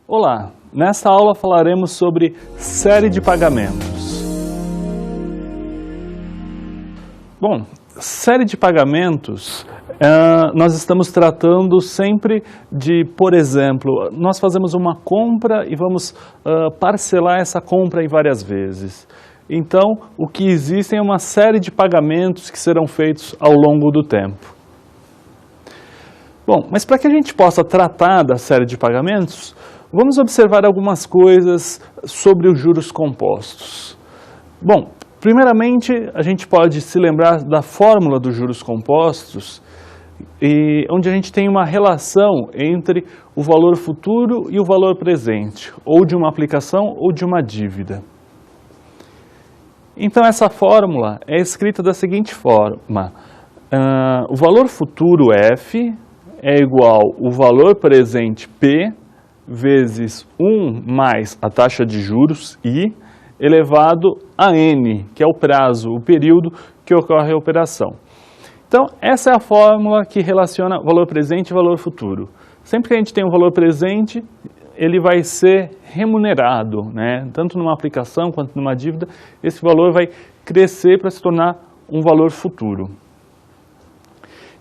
Olá, nesta aula falaremos sobre série de pagamentos. Bom, série de pagamentos, nós estamos tratando sempre de, por exemplo, nós fazemos uma compra e vamos parcelar essa compra em várias vezes. Então, o que existe é uma série de pagamentos que serão feitos ao longo do tempo. Bom, mas para que a gente possa tratar da série de pagamentos, vamos observar algumas coisas sobre os juros compostos. Bom, primeiramente, a gente pode se lembrar da fórmula dos juros compostos, onde a gente tem uma relação entre o valor futuro e o valor presente, ou de uma aplicação ou de uma dívida. Então, essa fórmula é escrita da seguinte forma: o valor futuro F é igual ao valor presente P vezes 1 mais a taxa de juros I elevado a N, que é o prazo, o período que ocorre a operação. Então, essa é a fórmula que relaciona valor presente e valor futuro. Sempre que a gente tem um valor presente, ele vai ser remunerado, né? Tanto numa aplicação quanto numa dívida, esse valor vai crescer para se tornar um valor futuro.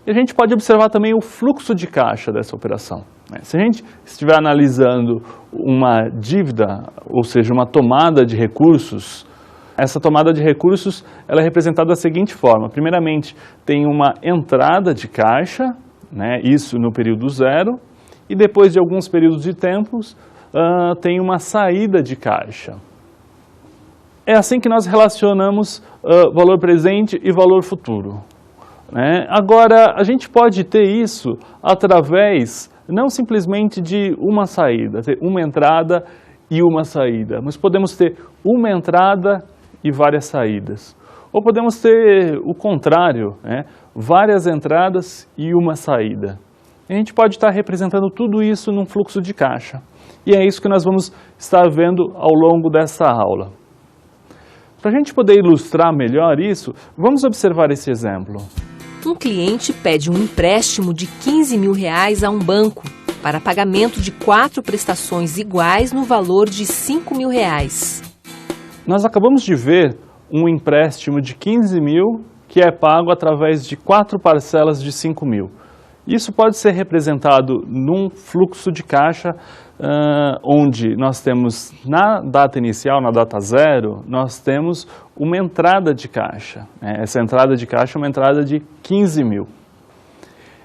E a gente pode observar também o fluxo de caixa dessa operação. Se a gente estiver analisando uma dívida, ou seja, uma tomada de recursos, essa tomada de recursos ela é representada da seguinte forma. Primeiramente, tem uma entrada de caixa, né, isso no período zero, e depois de alguns períodos de tempos, tem uma saída de caixa. É assim que nós relacionamos valor presente e valor futuro. Agora, a gente pode ter isso através não simplesmente de uma saída, ter uma entrada e uma saída, mas podemos ter uma entrada e várias saídas. Ou podemos ter o contrário, várias entradas e uma saída. A gente pode estar representando tudo isso num fluxo de caixa. E é isso que nós vamos estar vendo ao longo dessa aula. Para a gente poder ilustrar melhor isso, vamos observar esse exemplo. Um cliente pede um empréstimo de R$15 mil a um banco para pagamento de 4 prestações iguais no valor de R$5 mil. Nós acabamos de ver um empréstimo de 15 mil que é pago através de 4 parcelas de 5 mil. Isso pode ser representado num fluxo de caixa onde nós temos na data inicial, na data zero, nós temos uma entrada de caixa. Essa entrada de caixa é uma entrada de 15 mil.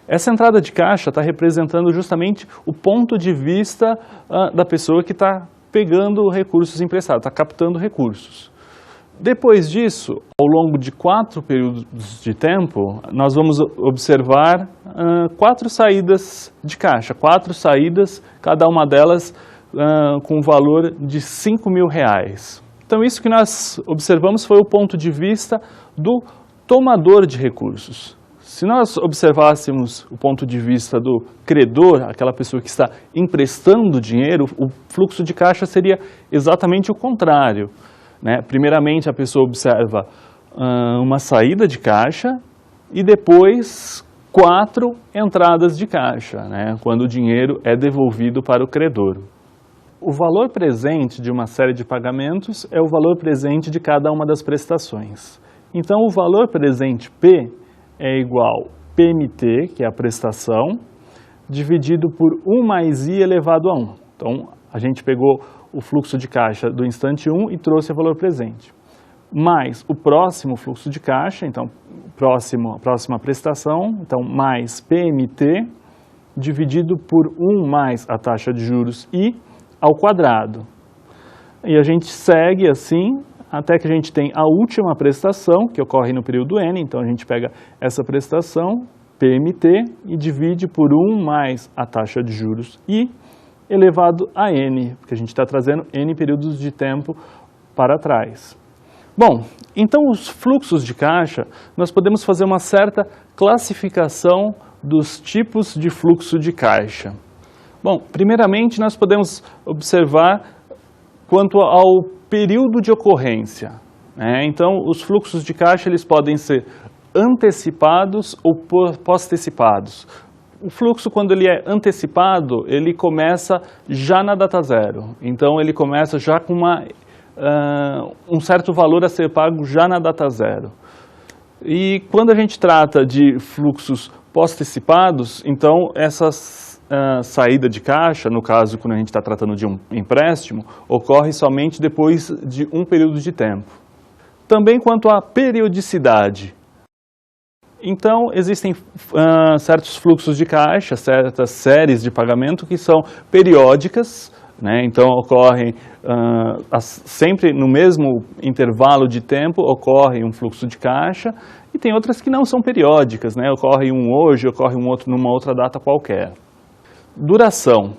Essa entrada de caixa está representando justamente o ponto de vista da pessoa que está pegando recursos emprestados, está captando recursos. Depois disso, ao longo de 4 períodos de tempo, nós vamos observar 4 saídas de caixa, 4 saídas, cada uma delas com um valor de R$5 mil. Então, isso que nós observamos foi o ponto de vista do tomador de recursos. Se nós observássemos o ponto de vista do credor, aquela pessoa que está emprestando dinheiro, o fluxo de caixa seria exatamente o contrário. Primeiramente, a pessoa observa uma saída de caixa e depois 4 entradas de caixa, quando o dinheiro é devolvido para o credor. O valor presente de uma série de pagamentos é o valor presente de cada uma das prestações. Então, o valor presente P é igual a PMT, que é a prestação, dividido por 1 mais I elevado a 1. Então, a gente pegou o fluxo de caixa do instante 1 e trouxe o valor presente. Mais o próximo fluxo de caixa, então, a próxima prestação, então, mais PMT, dividido por 1 mais a taxa de juros I ao quadrado. E a gente segue assim, até que a gente tem a última prestação, que ocorre no período N, então a gente pega essa prestação, PMT, e divide por 1 mais a taxa de juros I, elevado a N, porque a gente está trazendo N períodos de tempo para trás. Bom, então os fluxos de caixa, nós podemos fazer uma certa classificação dos tipos de fluxo de caixa. Bom, primeiramente nós podemos observar quanto ao período de ocorrência. Então, os fluxos de caixa eles podem ser antecipados ou postecipados. O fluxo, quando ele é antecipado, ele começa já na data zero. Então, ele começa já com um certo valor a ser pago já na data zero. E quando a gente trata de fluxos pós-antecipados, então essa saída de caixa, no caso, quando a gente está tratando de um empréstimo, ocorre somente depois de um período de tempo. Também quanto à periodicidade. Então, existem certos fluxos de caixa, certas séries de pagamento que são periódicas, né? Então, ocorrem sempre no mesmo intervalo de tempo, ocorre um fluxo de caixa, e tem outras que não são periódicas, né? Ocorre um hoje, ocorre um outro numa outra data qualquer. Duração.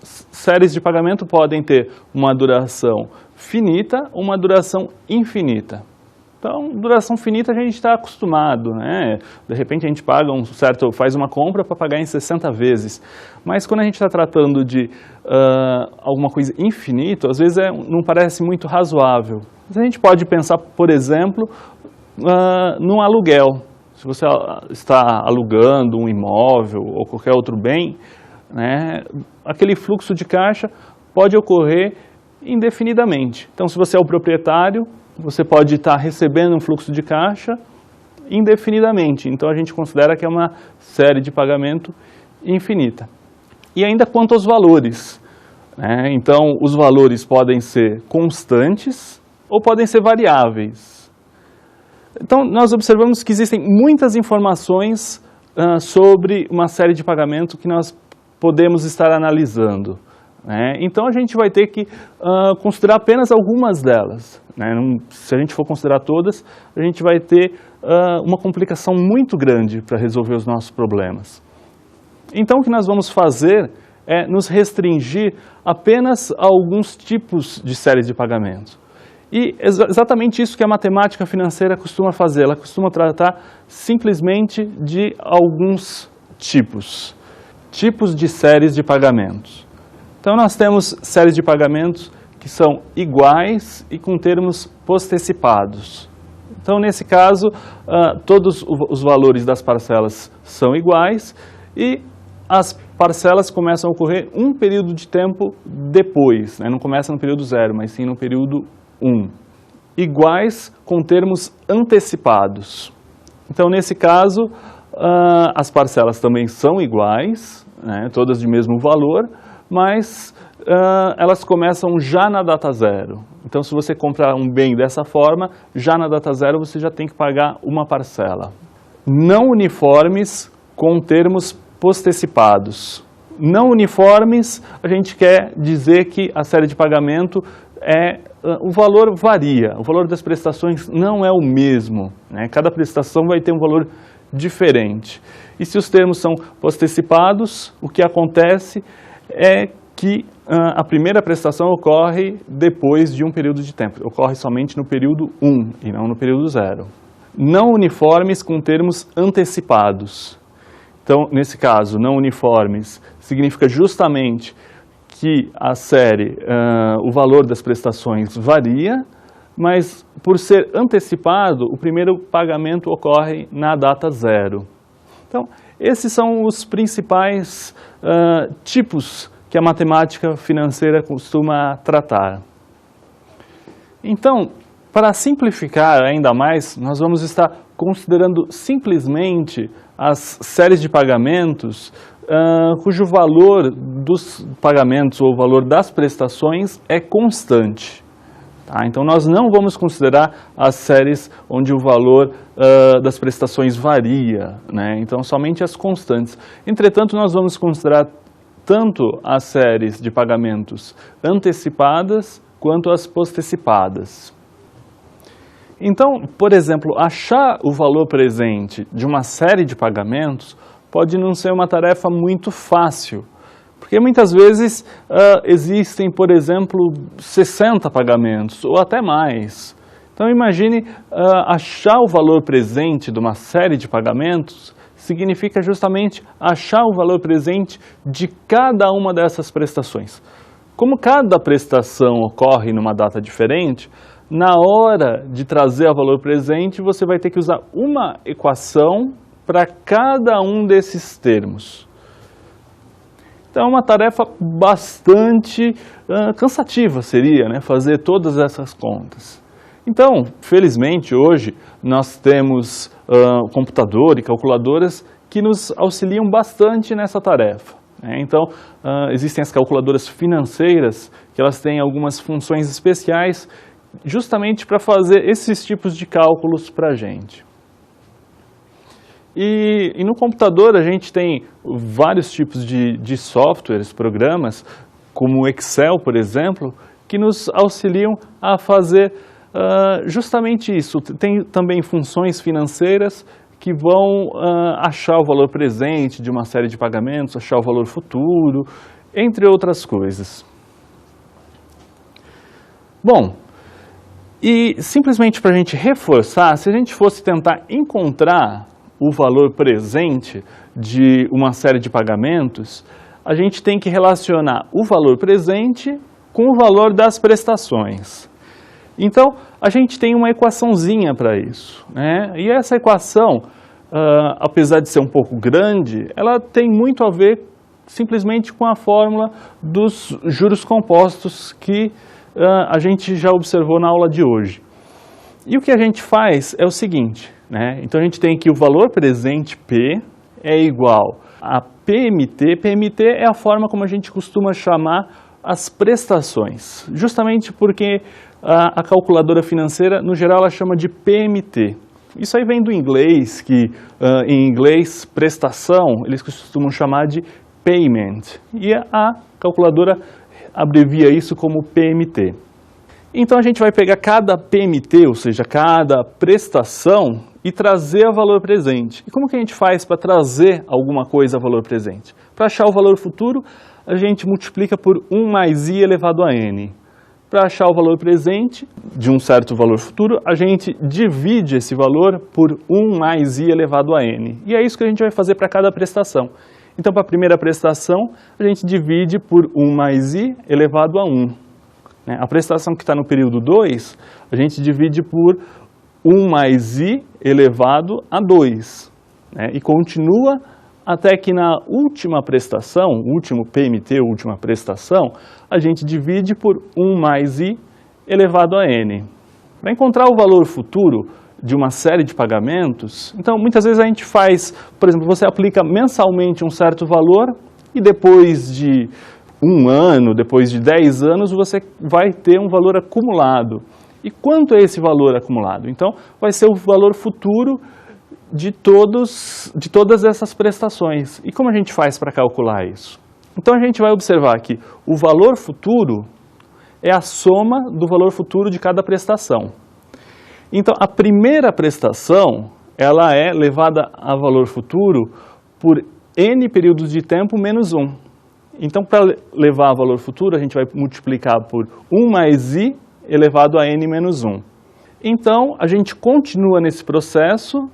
Séries de pagamento podem ter uma duração finita, uma duração infinita. Então, duração finita a gente está acostumado, né? De repente a gente paga faz uma compra para pagar em 60 vezes. Mas quando a gente está tratando de alguma coisa infinita, às vezes não parece muito razoável. Mas a gente pode pensar, por exemplo, num aluguel. Se você está alugando um imóvel ou qualquer outro bem, né, aquele fluxo de caixa pode ocorrer indefinidamente. Então, se você é o proprietário, você pode estar recebendo um fluxo de caixa indefinidamente. Então, a gente considera que é uma série de pagamento infinita. E ainda quanto aos valores, né? Então, os valores podem ser constantes ou podem ser variáveis. Então, nós observamos que existem muitas informações sobre uma série de pagamento que nós podemos estar analisando. Então, a gente vai ter que considerar apenas algumas delas. Se a gente for considerar todas, a gente vai ter uma complicação muito grande para resolver os nossos problemas. Então, o que nós vamos fazer é nos restringir apenas a alguns tipos de séries de pagamentos. E exatamente isso que a matemática financeira costuma fazer. Ela costuma tratar simplesmente de alguns tipos de séries de pagamentos. Então, nós temos séries de pagamentos que são iguais e com termos postecipados. Então, nesse caso, todos os valores das parcelas são iguais e as parcelas começam a ocorrer um período de tempo depois, né? Não começa no período 0, mas sim no período 1. Iguais com termos antecipados. Então, nesse caso, as parcelas também são iguais, né? Todas de mesmo valor, mas elas começam já na data zero. Então, se você comprar um bem dessa forma, já na data zero você já tem que pagar uma parcela. Não uniformes com termos postecipados. Não uniformes, a gente quer dizer que a série de pagamento o valor varia, o valor das prestações não é o mesmo, né? Cada prestação vai ter um valor diferente. E se os termos são postecipados, o que acontece é que a primeira prestação ocorre depois de um período de tempo, ocorre somente no período 1 e não no período 0. Não uniformes com termos antecipados. Então, nesse caso, não uniformes significa justamente que a série, o valor das prestações varia, mas por ser antecipado, o primeiro pagamento ocorre na data 0. Então, esses são os principais tipos que a matemática financeira costuma tratar. Então, para simplificar ainda mais, nós vamos estar considerando simplesmente as séries de pagamentos cujo valor dos pagamentos ou o valor das prestações é constante. Tá? Então, nós não vamos considerar as séries onde o valor das prestações varia, né? Então, somente as constantes. Entretanto, nós vamos considerar tanto as séries de pagamentos antecipadas quanto as postecipadas. Então, por exemplo, achar o valor presente de uma série de pagamentos pode não ser uma tarefa muito fácil, porque muitas vezes existem, por exemplo, 60 pagamentos ou até mais. Então, imagine achar o valor presente de uma série de pagamentos significa justamente achar o valor presente de cada uma dessas prestações. Como cada prestação ocorre numa data diferente, na hora de trazer o valor presente, você vai ter que usar uma equação para cada um desses termos. Então é uma tarefa bastante cansativa, seria, né, fazer todas essas contas. Então, felizmente, hoje nós temos computador e calculadoras que nos auxiliam bastante nessa tarefa. Então, existem as calculadoras financeiras, que elas têm algumas funções especiais justamente para fazer esses tipos de cálculos para a gente. E no computador a gente tem vários tipos de softwares, programas, como o Excel, por exemplo, que nos auxiliam a fazer justamente isso. Tem também funções financeiras que vão achar o valor presente de uma série de pagamentos, achar o valor futuro, entre outras coisas. Bom, e simplesmente para a gente reforçar, se a gente fosse tentar encontrar o valor presente de uma série de pagamentos, a gente tem que relacionar o valor presente com o valor das prestações. Então, a gente tem uma equaçãozinha para isso, né? E essa equação, apesar de ser um pouco grande, ela tem muito a ver simplesmente com a fórmula dos juros compostos que a gente já observou na aula de hoje. E o que a gente faz é o seguinte, né? Então a gente tem que o valor presente P é igual a PMT. PMT é a forma como a gente costuma chamar as prestações, justamente porque a calculadora financeira, no geral, ela chama de PMT. Isso aí vem do inglês, que em inglês, prestação, eles costumam chamar de payment. E a calculadora abrevia isso como PMT. Então a gente vai pegar cada PMT, ou seja, cada prestação, e trazer a valor presente. E como que a gente faz para trazer alguma coisa a valor presente? Para achar o valor futuro, a gente multiplica por 1 mais i elevado a n. Para achar o valor presente de um certo valor futuro, a gente divide esse valor por 1 mais i elevado a n. E é isso que a gente vai fazer para cada prestação. Então, para a primeira prestação, a gente divide por 1 mais i elevado a 1. A prestação que está no período 2, a gente divide por 1 mais i elevado a 2. E continua até que na última prestação, último PMT, última prestação, a gente divide por 1 mais i elevado a n. Para encontrar o valor futuro de uma série de pagamentos, então muitas vezes a gente faz, por exemplo, você aplica mensalmente um certo valor e depois de 1 ano, depois de 10 anos, você vai ter um valor acumulado. E quanto é esse valor acumulado? Então, vai ser o valor futuro de todas essas prestações. E como a gente faz para calcular isso? Então, a gente vai observar que o valor futuro é a soma do valor futuro de cada prestação. Então, a primeira prestação, ela é levada a valor futuro por n períodos de tempo menos 1. Então, para levar a valor futuro, a gente vai multiplicar por 1 mais i elevado a n menos 1. Então, a gente continua nesse processo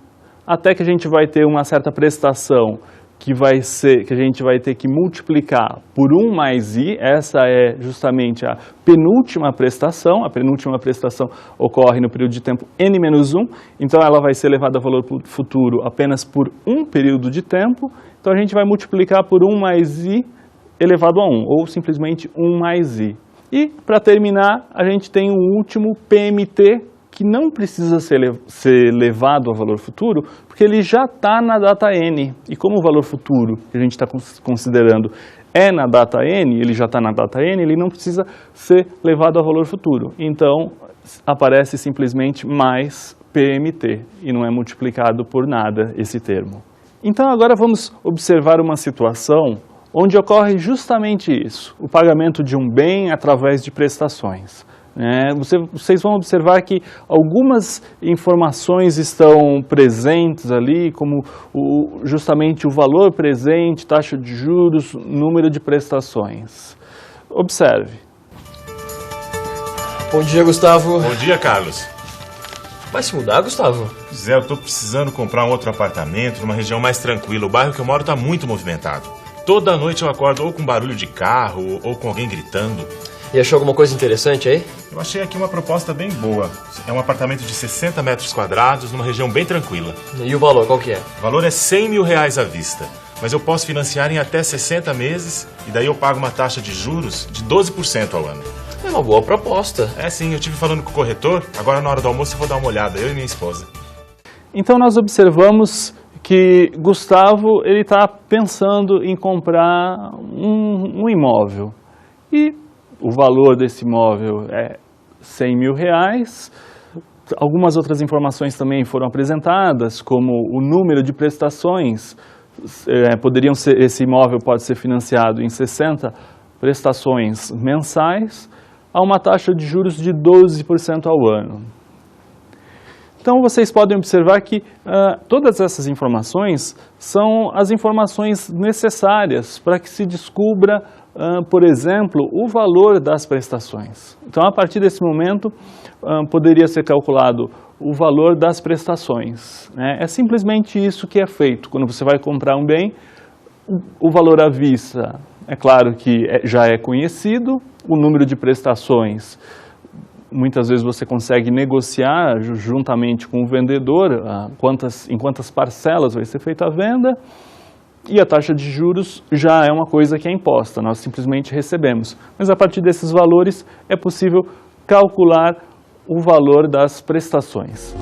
até que a gente vai ter uma certa prestação que a gente vai ter que multiplicar por 1 mais i. Essa é justamente a penúltima prestação. A penúltima prestação ocorre no período de tempo n menos 1. Então, ela vai ser levada a valor futuro apenas por um período de tempo. Então, a gente vai multiplicar por 1 mais i elevado a 1, ou simplesmente 1 mais i. E, para terminar, a gente tem o último PMT, que não precisa ser levado a valor futuro, porque ele já está na data n. E como o valor futuro que a gente está considerando é na data n, ele já está na data n, ele não precisa ser levado a valor futuro. Então, aparece simplesmente mais PMT, e não é multiplicado por nada esse termo. Então, agora vamos observar uma situação onde ocorre justamente isso, o pagamento de um bem através de prestações. Vocês vão observar que algumas informações estão presentes ali, como justamente o valor presente, taxa de juros, número de prestações. Observe. Bom dia, Gustavo. Bom dia, Carlos. Vai se mudar, Gustavo? Zé, eu tô precisando comprar um outro apartamento numa região mais tranquila. O bairro que eu moro tá muito movimentado. Toda noite eu acordo ou com barulho de carro ou com alguém gritando. E achou alguma coisa interessante aí? Eu achei aqui uma proposta bem boa. É um apartamento de 60 metros quadrados, numa região bem tranquila. E o valor, qual que é? O valor é R$100 mil à vista, mas eu posso financiar em até 60 meses e daí eu pago uma taxa de juros de 12% ao ano. É uma boa proposta. É sim, eu estive falando com o corretor, agora na hora do almoço eu vou dar uma olhada, eu e minha esposa. Então nós observamos que Gustavo ele está pensando em comprar um imóvel e o valor desse imóvel é R$100 mil. Algumas outras informações também foram apresentadas, como o número de prestações. Esse imóvel pode ser financiado em 60 prestações mensais a uma taxa de juros de 12% ao ano. Então vocês podem observar que todas essas informações são as informações necessárias para que se descubra, por exemplo, o valor das prestações. Então a partir desse momento poderia ser calculado o valor das prestações, né? É simplesmente isso que é feito. Quando você vai comprar um bem, o valor à vista, é claro que já é conhecido, o número de prestações, muitas vezes você consegue negociar juntamente com o vendedor em quantas parcelas vai ser feita a venda, e a taxa de juros já é uma coisa que é imposta, nós simplesmente recebemos. Mas a partir desses valores é possível calcular o valor das prestações.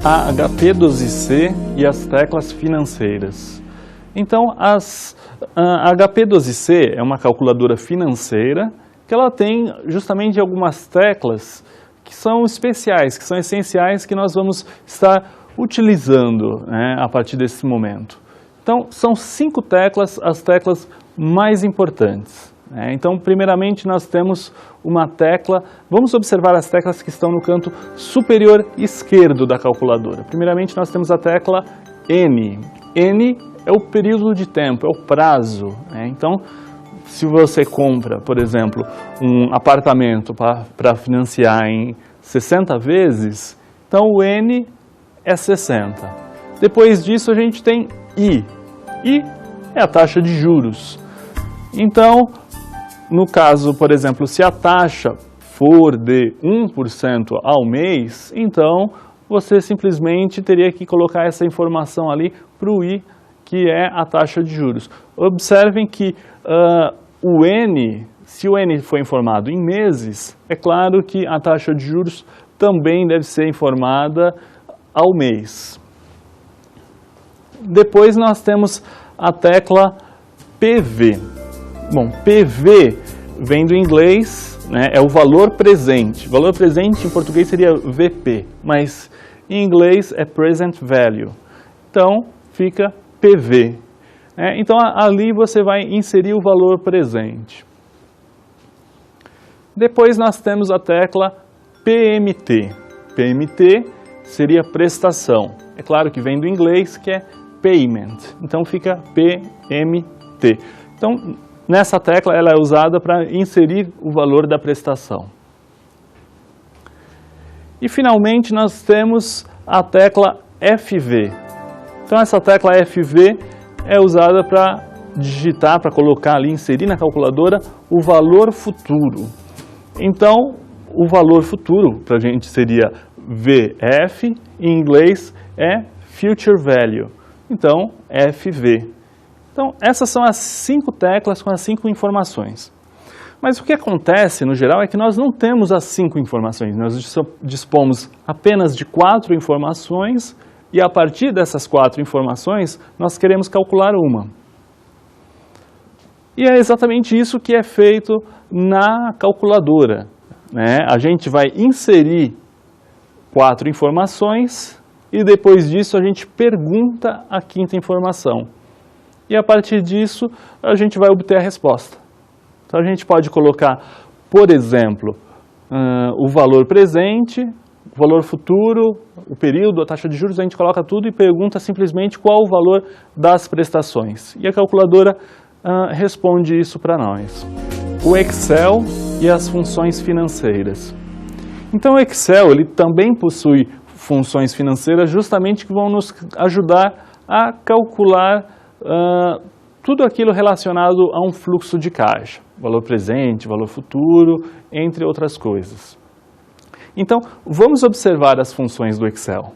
A HP12C e as teclas financeiras. Então, a HP12C é uma calculadora financeira que ela tem justamente algumas teclas que são especiais, que são essenciais, que nós vamos estar utilizando, né, a partir desse momento. Então, são 5 teclas, as teclas mais importantes. Então, primeiramente, nós temos uma tecla, vamos observar as teclas que estão no canto superior esquerdo da calculadora. Primeiramente, nós temos a tecla N. N é o período de tempo, é o prazo. Então, se você compra, por exemplo, um apartamento para financiar em 60 vezes, então o N é 60. Depois disso, a gente tem I. I é a taxa de juros. Então, no caso, por exemplo, se a taxa for de 1% ao mês, então você simplesmente teria que colocar essa informação ali para o I, que é a taxa de juros. Observem que o N, se o N for informado em meses, é claro que a taxa de juros também deve ser informada ao mês. Depois nós temos a tecla PV. Bom, PV vem do inglês, né, é o valor presente. Valor presente em português seria VP, mas em inglês é Present Value. Então, fica PV. Então, ali você vai inserir o valor presente. Depois nós temos a tecla PMT. PMT seria prestação. É claro que vem do inglês, que é Payment. Então, fica PMT. Então, nessa tecla, ela é usada para inserir o valor da prestação. E, finalmente, nós temos a tecla FV. Então, essa tecla FV é usada para digitar, para colocar ali, inserir na calculadora o valor futuro. Então, o valor futuro para a gente seria VF, em inglês é Future Value. Então, FV. Então, essas são as 5 teclas com as 5 informações. Mas o que acontece, no geral, é que nós não temos as 5 informações. Nós dispomos apenas de 4 informações e, a partir dessas 4 informações, nós queremos calcular uma. E é exatamente isso que é feito na calculadora, né? A gente vai inserir 4 informações e, depois disso, a gente pergunta a 5ª informação. E, a partir disso, a gente vai obter a resposta. Então, a gente pode colocar, por exemplo, o valor presente, o valor futuro, o período, a taxa de juros, a gente coloca tudo e pergunta simplesmente qual o valor das prestações. E a calculadora responde isso para nós. O Excel e as funções financeiras. Então, o Excel ele também possui funções financeiras justamente que vão nos ajudar a calcular tudo aquilo relacionado a um fluxo de caixa, valor presente, valor futuro, entre outras coisas. Então, vamos observar as funções do Excel.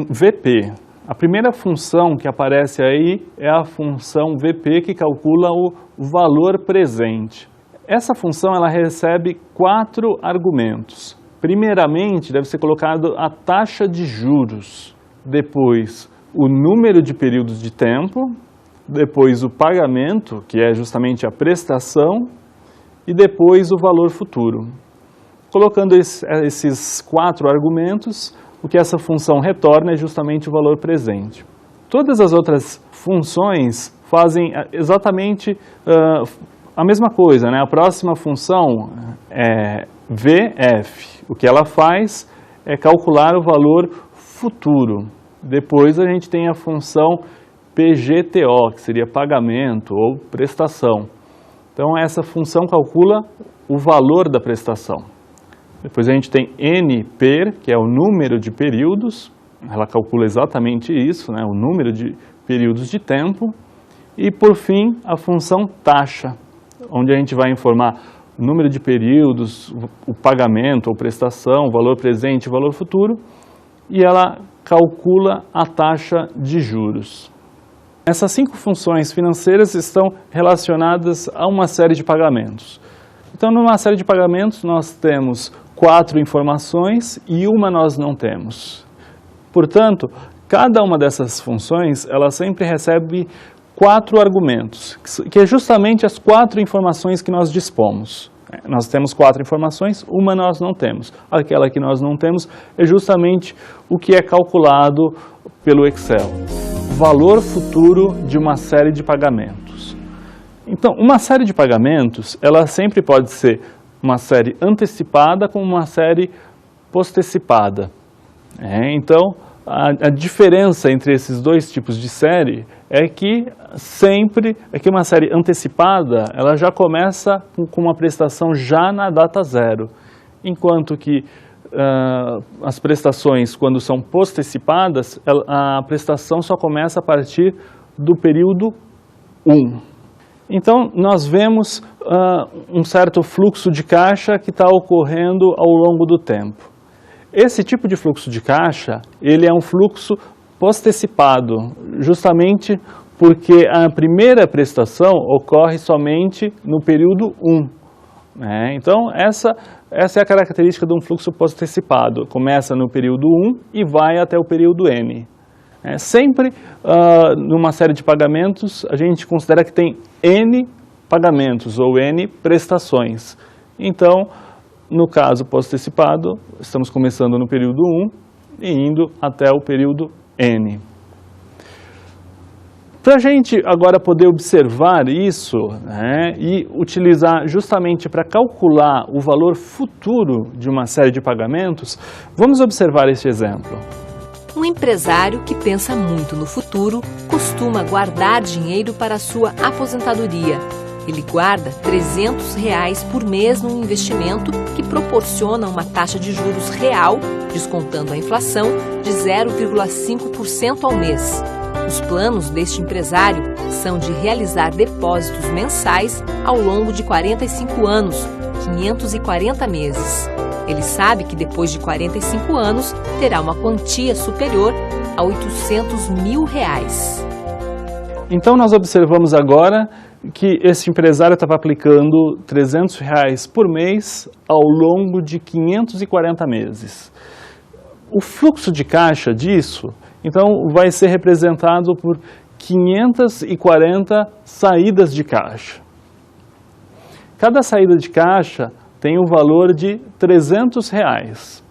VP. A primeira função que aparece aí é a função VP, que calcula o valor presente. Essa função ela recebe 4 argumentos. Primeiramente, deve ser colocado a taxa de juros, depois o número de períodos de tempo, depois o pagamento, que é justamente a prestação, e depois o valor futuro. Colocando esses 4 argumentos, o que essa função retorna é justamente o valor presente. Todas as outras funções fazem exatamente a mesma coisa, né? A próxima função é VF. O que ela faz é calcular o valor futuro. Depois a gente tem a função PGTO, que seria pagamento ou prestação. Então essa função calcula o valor da prestação. Depois a gente tem NPER, que é o número de períodos, ela calcula exatamente isso, né, o número de períodos de tempo. E por fim, a função taxa, onde a gente vai informar o número de períodos, o pagamento ou prestação, o valor presente e o valor futuro, e ela calcula a taxa de juros. Essas 5 funções financeiras estão relacionadas a uma série de pagamentos. Então, numa série de pagamentos, nós temos 4 informações e uma nós não temos. Portanto, cada uma dessas funções, ela sempre recebe 4 argumentos, que é justamente as 4 informações que nós dispomos. Nós temos 4 informações, uma nós não temos. Aquela que nós não temos é justamente o que é calculado pelo Excel. Valor futuro de uma série de pagamentos. Então, uma série de pagamentos, ela sempre pode ser uma série antecipada com uma série postecipada. Então, a diferença entre esses dois tipos de série é que uma série antecipada, ela já começa com uma prestação já na data zero, enquanto que as prestações, quando são postecipadas, a prestação só começa a partir do período 1. Então, nós vemos um certo fluxo de caixa que está ocorrendo ao longo do tempo. Esse tipo de fluxo de caixa, ele é um fluxo postecipado, justamente porque a primeira prestação ocorre somente no período 1. Então, essa é a característica de um fluxo postecipado. Começa no período 1 e vai até o período N. Sempre, numa série de pagamentos, a gente considera que tem N pagamentos ou N prestações. Então, no caso postecipado, estamos começando no período 1 e indo até o período N. Para a gente agora poder observar isso e utilizar justamente para calcular o valor futuro de uma série de pagamentos, vamos observar este exemplo. Um empresário que pensa muito no futuro costuma guardar dinheiro para a sua aposentadoria. Ele guarda R$300 por mês num investimento que proporciona uma taxa de juros real, descontando a inflação, de 0,5% ao mês. Os planos deste empresário são de realizar depósitos mensais ao longo de 45 anos, 540 meses. Ele sabe que depois de 45 anos terá uma quantia superior a R$800 mil. Então nós observamos agora que esse empresário estava aplicando R$300 por mês ao longo de 540 meses. O fluxo de caixa disso, então, vai ser representado por 540 saídas de caixa. Cada saída de caixa tem um valor de R$300.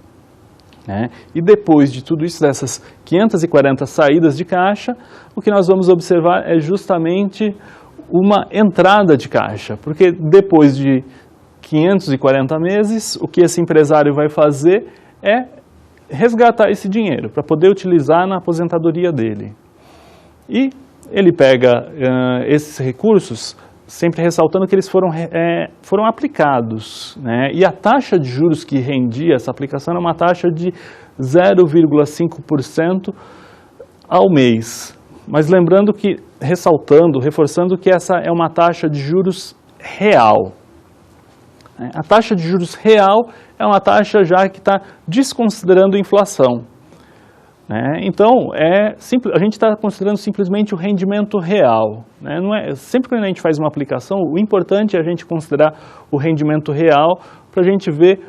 E depois de tudo isso, dessas 540 saídas de caixa, o que nós vamos observar é justamente uma entrada de caixa, porque depois de 540 meses, o que esse empresário vai fazer é resgatar esse dinheiro para poder utilizar na aposentadoria dele. E ele pega esses recursos, sempre ressaltando que eles foram aplicados, e a taxa de juros que rendia essa aplicação é uma taxa de 0,5% ao mês. mas lembrando que, ressaltando, reforçando que essa é uma taxa de juros real. A taxa de juros real é uma taxa já que está desconsiderando a inflação. Então, a gente está considerando simplesmente o rendimento real. Não é, sempre que a gente faz uma aplicação, o importante é a gente considerar o rendimento real para a gente ver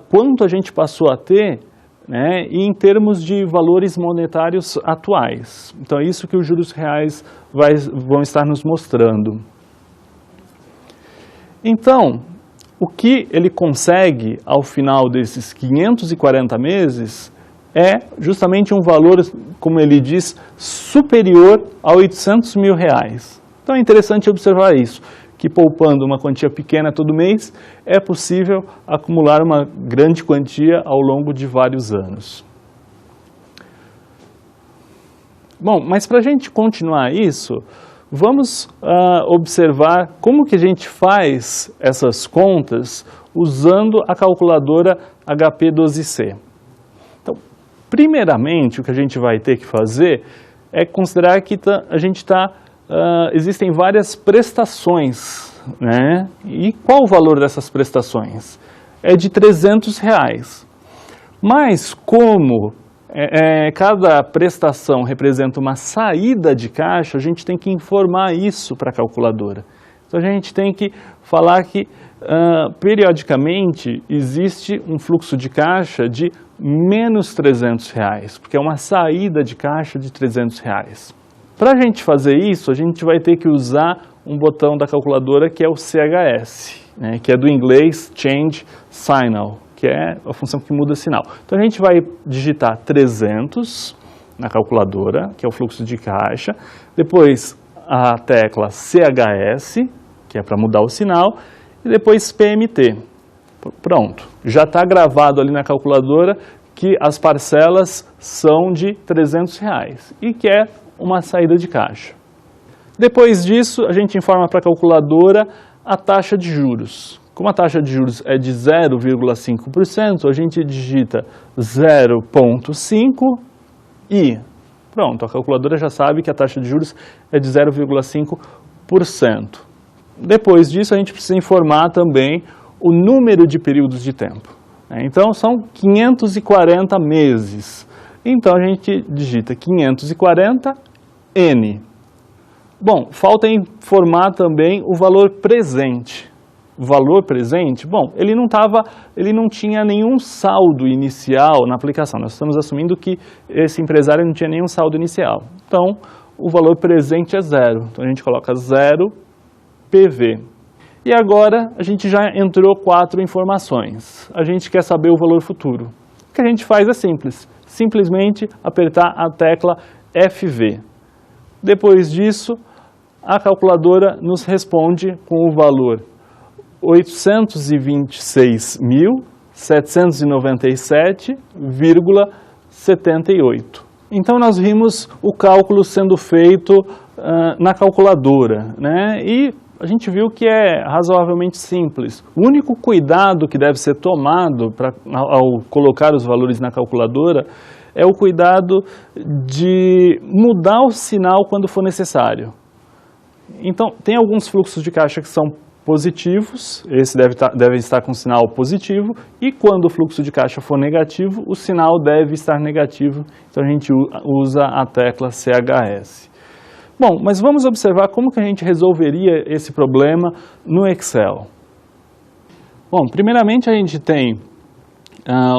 quanto a gente passou a ter, e em termos de valores monetários atuais. Então, é isso que os juros reais vão estar nos mostrando. Então, o que ele consegue ao final desses 540 meses é justamente um valor, como ele diz, superior a R$800 mil. Então é interessante observar isso, que poupando uma quantia pequena todo mês, é possível acumular uma grande quantia ao longo de vários anos. Bom, mas para a gente continuar isso, vamos observar como que a gente faz essas contas usando a calculadora HP12C. Então, primeiramente, o que a gente vai ter que fazer é considerar que existem várias prestações, E qual o valor dessas prestações? É de R$300. Mas como cada prestação representa uma saída de caixa, a gente tem que informar isso para a calculadora. Então, a gente tem que falar que, periodicamente, existe um fluxo de caixa de menos R$300, porque é uma saída de caixa de R$300. Para a gente fazer isso, a gente vai ter que usar um botão da calculadora que é o CHS, que é do inglês Change Signal, que é a função que muda sinal. Então, a gente vai digitar 300 na calculadora, que é o fluxo de caixa, depois a tecla CHS, que é para mudar o sinal, e depois PMT. Pronto, já está gravado ali na calculadora que as parcelas são de R$300 e que é uma saída de caixa. Depois disso, a gente informa para a calculadora a taxa de juros. Como a taxa de juros é de 0,5%, a gente digita 0,5 e pronto, a calculadora já sabe que a taxa de juros é de 0,5%. Depois disso, a gente precisa informar também o número de períodos de tempo. Então, são 540 meses. Então, a gente digita 540N. Bom, falta informar também o valor presente. O valor presente, bom, ele não tinha nenhum saldo inicial na aplicação. Nós estamos assumindo que esse empresário não tinha nenhum saldo inicial. Então, o valor presente é 0. Então, a gente coloca 0 PV. E agora, a gente já entrou 4 informações. A gente quer saber o valor futuro. O que a gente faz é simples. Simplesmente apertar a tecla FV. Depois disso, a calculadora nos responde com o valor 826.797,78. Então, nós vimos o cálculo sendo feito na calculadora, E a gente viu que é razoavelmente simples. O único cuidado que deve ser tomado ao colocar os valores na calculadora é o cuidado de mudar o sinal quando for necessário. Então, tem alguns fluxos de caixa que são positivos, esse deve estar com sinal positivo, e quando o fluxo de caixa for negativo, o sinal deve estar negativo, então a gente usa a tecla CHS. Bom, mas vamos observar como que a gente resolveria esse problema no Excel. Bom, primeiramente a gente tem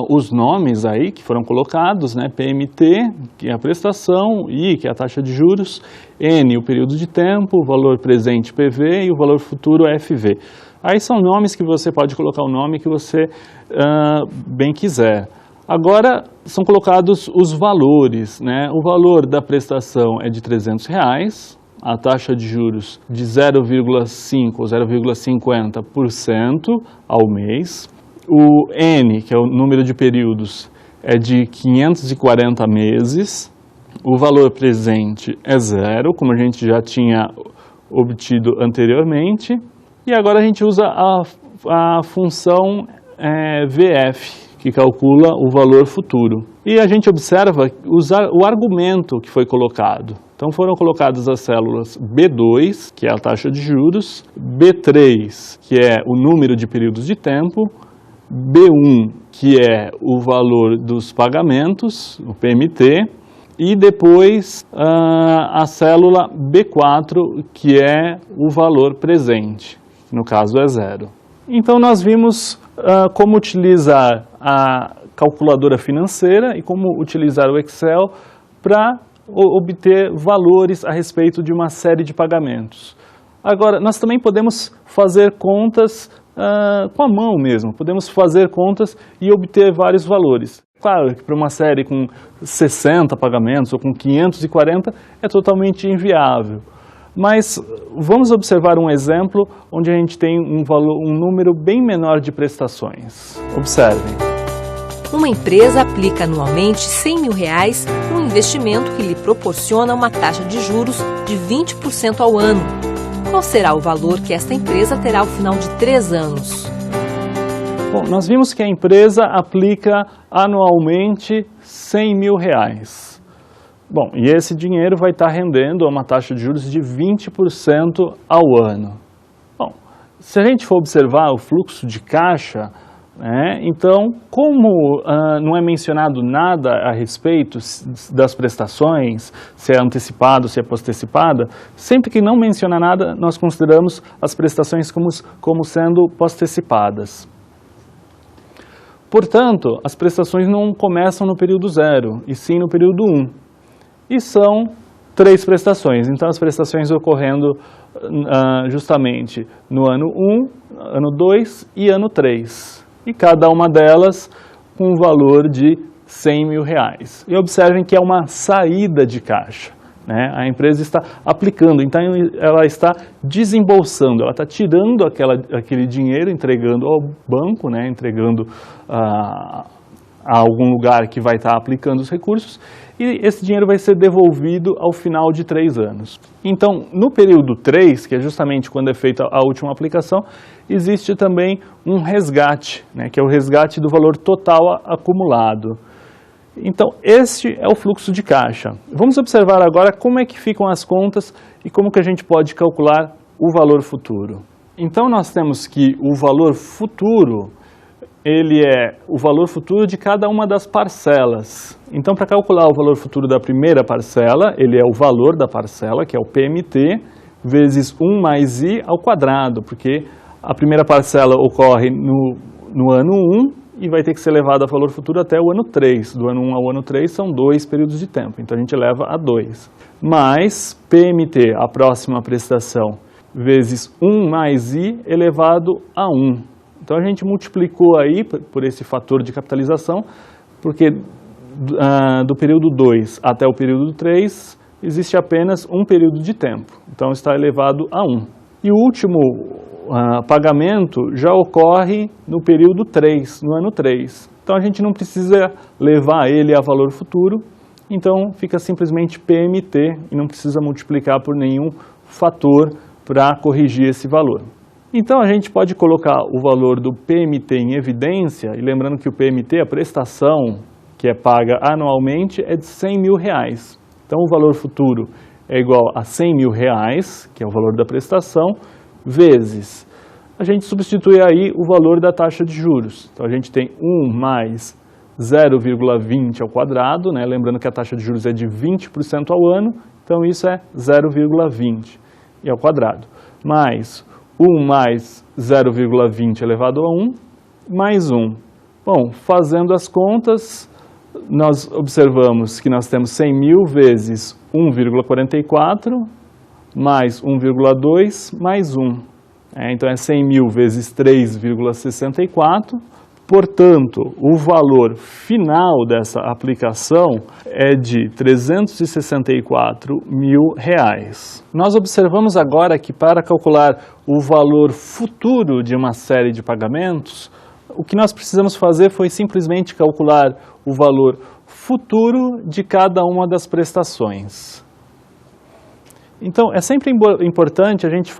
os nomes aí que foram colocados, PMT, que é a prestação, I, que é a taxa de juros, N, o período de tempo, o valor presente PV e o valor futuro FV. Aí são nomes que você pode colocar o nome que você bem quiser. Agora são colocados os valores, O valor da prestação é de R$300, a taxa de juros de 0,5 ou 0,50% ao mês. O N, que é o número de períodos, é de 540 meses. O valor presente é 0, como a gente já tinha obtido anteriormente. E agora a gente usa a função VF, que calcula o valor futuro. E a gente observa o argumento que foi colocado. Então foram colocadas as células B2, que é a taxa de juros, B3, que é o número de períodos de tempo, B1, que é o valor dos pagamentos, o PMT, e depois a célula B4, que é o valor presente, que no caso é 0. Então nós vimos como utilizar a calculadora financeira e como utilizar o Excel para obter valores a respeito de uma série de pagamentos. Agora, nós também podemos fazer contas com a mão mesmo, podemos fazer contas e obter vários valores. Claro que para uma série com 60 pagamentos ou com 540 é totalmente inviável. Mas vamos observar um exemplo onde a gente tem um número bem menor de prestações. Observem. Uma empresa aplica anualmente R$100.000 num investimento que lhe proporciona uma taxa de juros de 20% ao ano. Qual será o valor que esta empresa terá ao final de 3 anos? Bom, nós vimos que a empresa aplica anualmente R$100.000. Bom, e esse dinheiro vai estar rendendo a uma taxa de juros de 20% ao ano. Bom, se a gente for observar o fluxo de caixa, então, como não é mencionado nada a respeito das prestações, se é antecipado, se é postecipada, sempre que não menciona nada, nós consideramos as prestações como sendo postecipadas. Portanto, as prestações não começam no período 0, e sim no período 1. E são 3 prestações. Então, as prestações ocorrendo justamente no ano 1, ano 2 e ano 3. E cada uma delas com um valor de R$100.000. E observem que é uma saída de caixa. A empresa está aplicando, então ela está desembolsando, ela está tirando aquele dinheiro, entregando ao banco, entregando a algum lugar que vai estar aplicando os recursos, e esse dinheiro vai ser devolvido ao final de 3 anos. Então, no período 3, que é justamente quando é feita a última aplicação, existe também um resgate, que é o resgate do valor total acumulado. Então, este é o fluxo de caixa. Vamos observar agora como é que ficam as contas e como que a gente pode calcular o valor futuro. Então, nós temos que o valor futuro, ele é o valor futuro de cada uma das parcelas. Então, para calcular o valor futuro da primeira parcela, ele é o valor da parcela, que é o PMT, vezes 1 mais I ao quadrado, porque a primeira parcela ocorre no ano 1, e vai ter que ser levado a valor futuro até o ano 3. Do ano 1 ao ano 3 são 2 períodos de tempo, então a gente leva a 2. Mais PMT, a próxima prestação, vezes 1 mais I elevado a 1. Então a gente multiplicou aí por esse fator de capitalização, porque do período 2 até o período 3 existe apenas um período de tempo, então está elevado a 1. E o último pagamento já ocorre no período 3, no ano 3. Então a gente não precisa levar ele a valor futuro, então fica simplesmente PMT e não precisa multiplicar por nenhum fator para corrigir esse valor. Então a gente pode colocar o valor do PMT em evidência, e lembrando que o PMT, a prestação que é paga anualmente, é de R$100.000. Então o valor futuro é igual a R$100.000, que é o valor da prestação, vezes, a gente substitui aí o valor da taxa de juros. Então a gente tem 1 mais 0,20 ao quadrado, lembrando que a taxa de juros é de 20% ao ano, então isso é 0,20 e ao quadrado, mais 1 mais 0,20 elevado a 1, mais 1. Bom, fazendo as contas, nós observamos que nós temos 100.000 vezes 1,44, mais 1,2, mais 1. Então é 100.000 vezes 3,64. Portanto, o valor final dessa aplicação é de R$364.000. Nós observamos agora que para calcular o valor futuro de uma série de pagamentos, o que nós precisamos fazer foi simplesmente calcular o valor futuro de cada uma das prestações. Então, é sempre importante a gente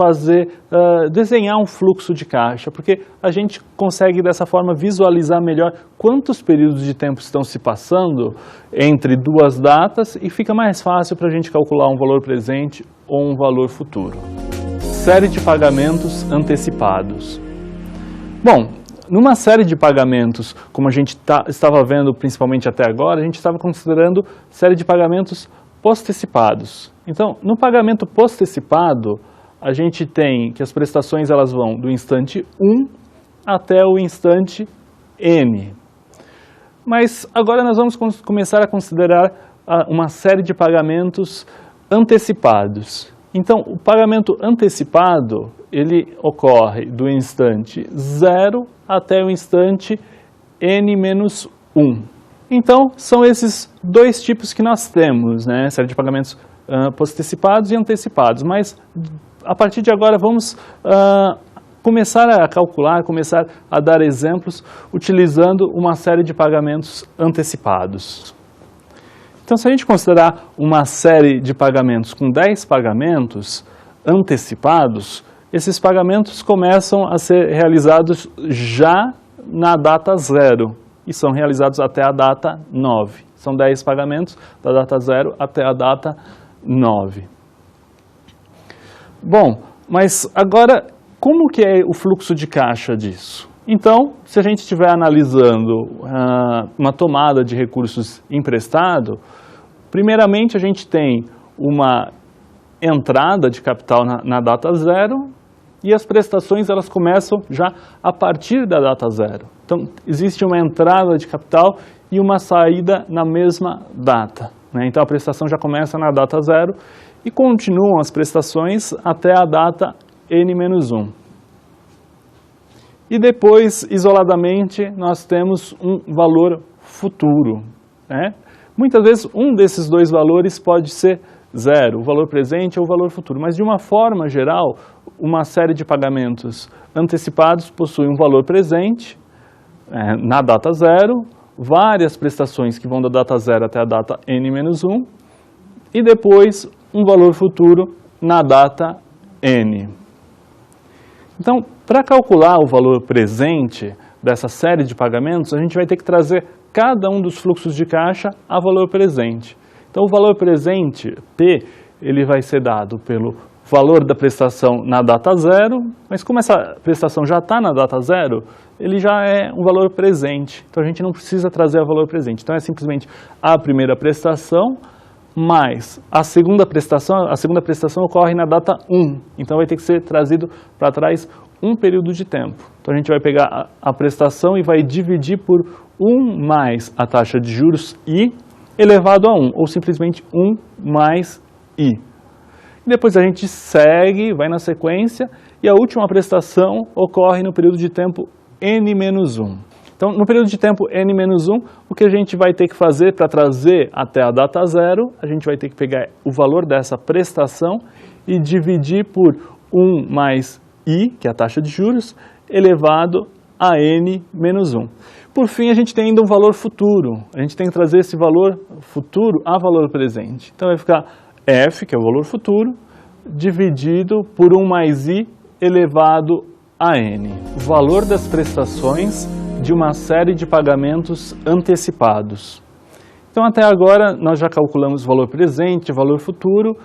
desenhar um fluxo de caixa, porque a gente consegue dessa forma visualizar melhor quantos períodos de tempo estão se passando entre duas datas e fica mais fácil para a gente calcular um valor presente ou um valor futuro. Série de pagamentos antecipados. Bom, numa série de pagamentos, como a gente estava vendo principalmente até agora, a gente estava considerando série de pagamentos postecipados. Então, no pagamento postecipado, a gente tem que as prestações elas vão do instante 1 até o instante N. Mas agora nós vamos começar a considerar uma série de pagamentos antecipados. Então, o pagamento antecipado, ele ocorre do instante 0 até o instante N-1. Então, são esses dois tipos que nós temos, né? Série de pagamentos postecipados e antecipados. Mas, a partir de agora, vamos começar a calcular, começar a dar exemplos utilizando uma série de pagamentos antecipados. Então, se a gente considerar uma série de pagamentos com 10 pagamentos antecipados, esses pagamentos começam a ser realizados já na data 0 e são realizados até a data 9. São 10 pagamentos da data 0 até a data 9. Bom, mas agora, como que é o fluxo de caixa disso? Então, se a gente estiver analisando uma tomada de recursos emprestado, primeiramente a gente tem uma entrada de capital na data 0 e as prestações elas começam já a partir da data 0. Então, existe uma entrada de capital e uma saída na mesma data, né? Então, a prestação já começa na data 0 e continuam as prestações até a data N-1. E depois, isoladamente, nós temos um valor futuro, né? Muitas vezes, um desses dois valores pode ser 0, o valor presente ou o valor futuro. Mas, de uma forma geral, uma série de pagamentos antecipados possui um valor presente na data 0, várias prestações que vão da data 0 até a data N-1 e depois um valor futuro na data N. Então, para calcular o valor presente dessa série de pagamentos, a gente vai ter que trazer cada um dos fluxos de caixa a valor presente. Então, o valor presente, P, ele vai ser dado pelo valor da prestação na data 0, mas como essa prestação já está na data 0, ele já é um valor presente. Então, a gente não precisa trazer o valor presente. Então, é simplesmente a primeira prestação mais a segunda prestação ocorre na data 1. Então, vai ter que ser trazido para trás um período de tempo. Então, a gente vai pegar a prestação e vai dividir por 1 mais a taxa de juros I elevado a 1, ou simplesmente 1 mais I. E depois a gente segue, vai na sequência, e a última prestação ocorre no período de tempo N-1. Então, no período de tempo N-1, o que a gente vai ter que fazer para trazer até a data 0, a gente vai ter que pegar o valor dessa prestação e dividir por 1 mais I, que é a taxa de juros, elevado a N-1. Por fim, a gente tem ainda um valor futuro. A gente tem que trazer esse valor futuro a valor presente. Então, vai ficar F, que é o valor futuro, dividido por 1 mais I elevado a N. O valor das prestações de uma série de pagamentos antecipados. Então, até agora, nós já calculamos o valor presente, o valor futuro,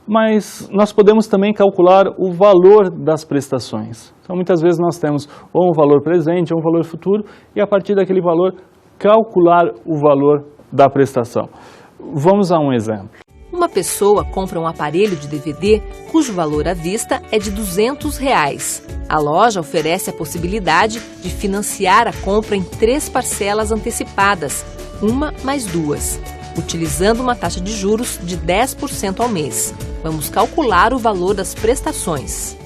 mas nós podemos também calcular o valor das prestações. Então, muitas vezes nós temos ou um valor presente ou um valor futuro, e a partir daquele valor, calcular o valor da prestação. Vamos a um exemplo. Uma pessoa compra um aparelho de DVD cujo valor à vista é de R$200. A loja oferece a possibilidade de financiar a compra em 3 parcelas antecipadas, 1 mais 2, utilizando uma taxa de juros de 10% ao mês. Vamos calcular o valor das prestações.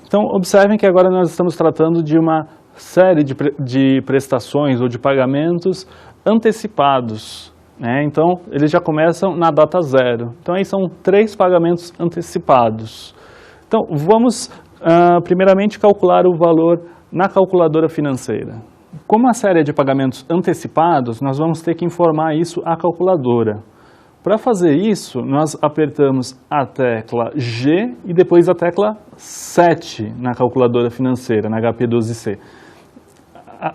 Então, observem que agora nós estamos tratando de uma série de prestações ou de pagamentos antecipados, né? Então, eles já começam na data 0. Então, aí são 3 pagamentos antecipados. Então, vamos primeiramente calcular o valor na calculadora financeira. Como a série é de pagamentos antecipados, nós vamos ter que informar isso à calculadora. Para fazer isso, nós apertamos a tecla G e depois a tecla 7 na calculadora financeira, na HP12C.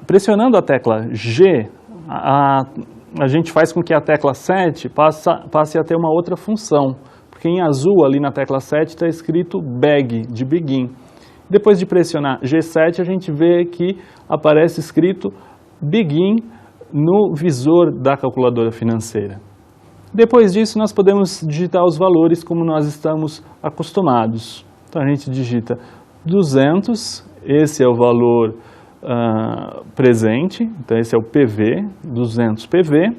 Pressionando a tecla G, a gente faz com que a tecla 7 passe a ter uma outra função, porque em azul ali na tecla 7 está escrito BEG, de Begin. Depois de pressionar G7, a gente vê que aparece escrito Begin no visor da calculadora financeira. Depois disso, nós podemos digitar os valores como nós estamos acostumados. Então, a gente digita 200, esse é o valor presente, então esse é o PV, 200 PV.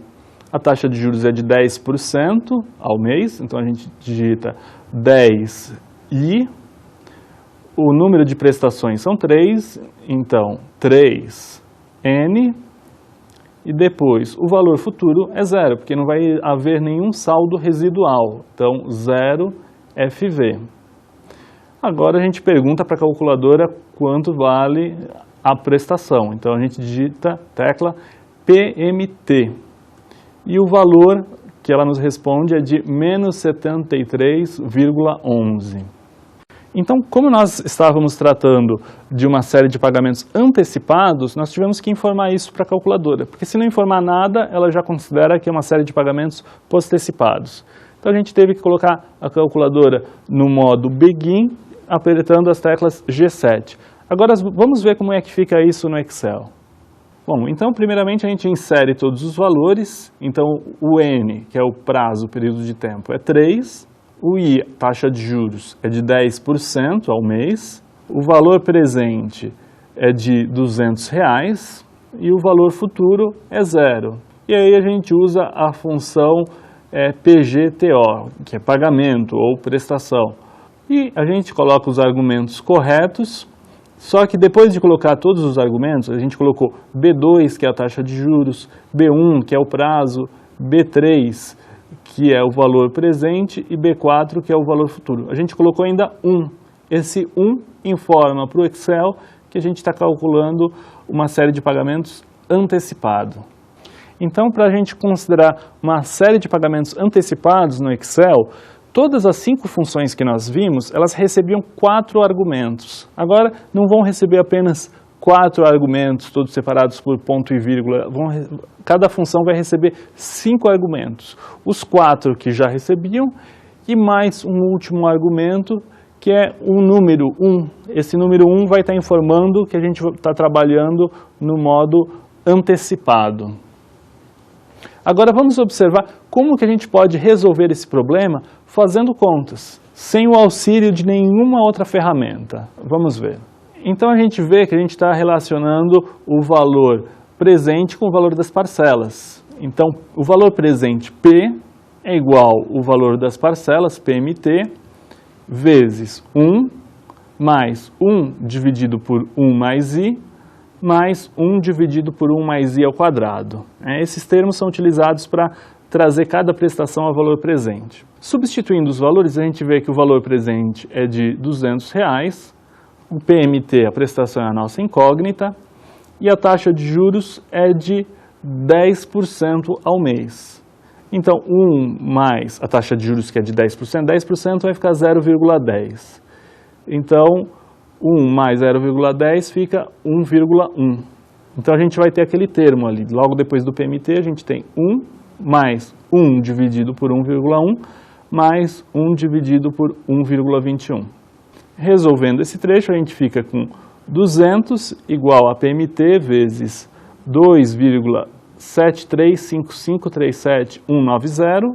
A taxa de juros é de 10% ao mês, então a gente digita 10I. O número de prestações são 3, então 3N. E depois, o valor futuro é 0, porque não vai haver nenhum saldo residual. Então, 0 FV. Agora a gente pergunta para a calculadora quanto vale a prestação. Então, a gente digita tecla PMT. E o valor que ela nos responde é de menos 73,11. Então, como nós estávamos tratando de uma série de pagamentos antecipados, nós tivemos que informar isso para a calculadora, porque se não informar nada, ela já considera que é uma série de pagamentos postecipados. Então, a gente teve que colocar a calculadora no modo Begin, apertando as teclas G7. Agora, vamos ver como é que fica isso no Excel. Bom, então, primeiramente, a gente insere todos os valores. Então, o N, que é o prazo, o período de tempo, é 3. O I, taxa de juros, é de 10% ao mês. O valor presente é de R$200 e o valor futuro é 0. E aí a gente usa a função PGTO, que é pagamento ou prestação. E a gente coloca os argumentos corretos, só que depois de colocar todos os argumentos, a gente colocou B2, que é a taxa de juros, B1, que é o prazo, B3, que é o valor presente, e B4, que é o valor futuro. A gente colocou ainda 1. Esse 1 informa para o Excel que a gente está calculando uma série de pagamentos antecipado. Então, para a gente considerar uma série de pagamentos antecipados no Excel, todas as 5 funções que nós vimos, elas recebiam 4 argumentos. Agora, não vão receber apenas 4 argumentos, todos separados por ponto e vírgula. Cada função vai receber 5 argumentos. Os 4 que já recebiam e mais um último argumento, que é o número 1. Esse número 1 vai estar informando que a gente está trabalhando no modo antecipado. Agora vamos observar como que a gente pode resolver esse problema fazendo contas, sem o auxílio de nenhuma outra ferramenta. Vamos ver. Então a gente vê que a gente está relacionando o valor presente com o valor das parcelas. Então o valor presente P é igual ao valor das parcelas, PMT, vezes 1, mais 1 dividido por 1 mais I, mais 1 dividido por 1 mais I ao quadrado. Esses termos são utilizados para trazer cada prestação a valor presente. Substituindo os valores, a gente vê que o valor presente é de R$200, o PMT, a prestação é a nossa incógnita, e a taxa de juros é de 10% ao mês. Então, 1 mais a taxa de juros, que é de 10% vai ficar 0,10. Então, 1 mais 0,10 fica 1,1. Então, a gente vai ter aquele termo ali. Logo depois do PMT, a gente tem 1 mais 1 dividido por 1,1 mais 1 dividido por 1,21. Resolvendo esse trecho, a gente fica com 200 igual a PMT vezes 2,735537190.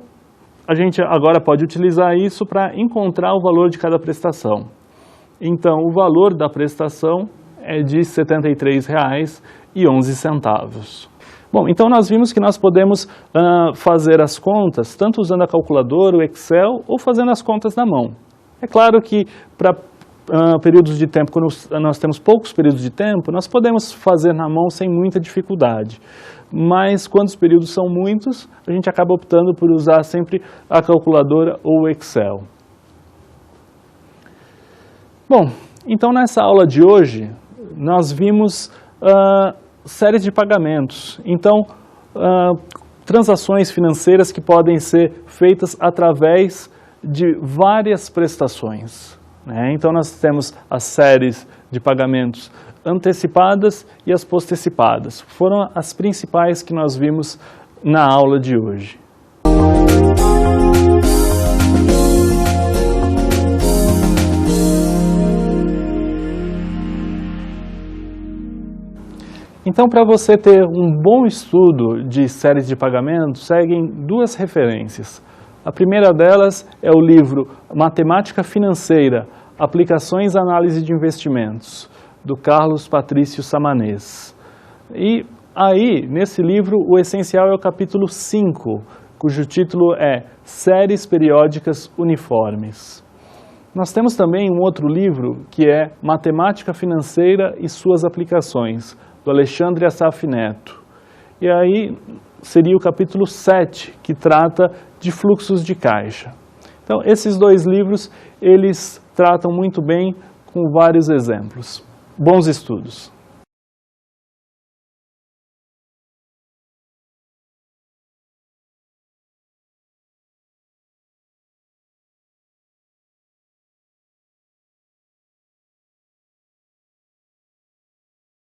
A gente agora pode utilizar isso para encontrar o valor de cada prestação. Então, o valor da prestação é de R$ 73,11. Bom, então nós vimos que nós podemos fazer as contas, tanto usando a calculadora, o Excel, ou fazendo as contas na mão. É claro que para períodos de tempo, quando nós temos poucos períodos de tempo, nós podemos fazer na mão sem muita dificuldade. Mas quando os períodos são muitos, a gente acaba optando por usar sempre a calculadora ou o Excel. Bom, então nessa aula de hoje, nós vimos séries de pagamentos. Então, transações financeiras que podem ser feitas através de várias prestações, né? Então nós temos as séries de pagamentos antecipadas e as postecipadas. Foram as principais que nós vimos na aula de hoje. Então, para você ter um bom estudo de séries de pagamento, seguem duas referências. A primeira delas é o livro Matemática Financeira, Aplicações à Análise de Investimentos, do Carlos Patrício Samanez. E aí, nesse livro, o essencial é o capítulo 5, cujo título é Séries Periódicas Uniformes. Nós temos também um outro livro que é Matemática Financeira e Suas Aplicações, do Alexandre Assaf Neto. E aí seria o capítulo 7, que trata de fluxos de caixa. Então, esses dois livros, eles tratam muito bem com vários exemplos. Bons estudos!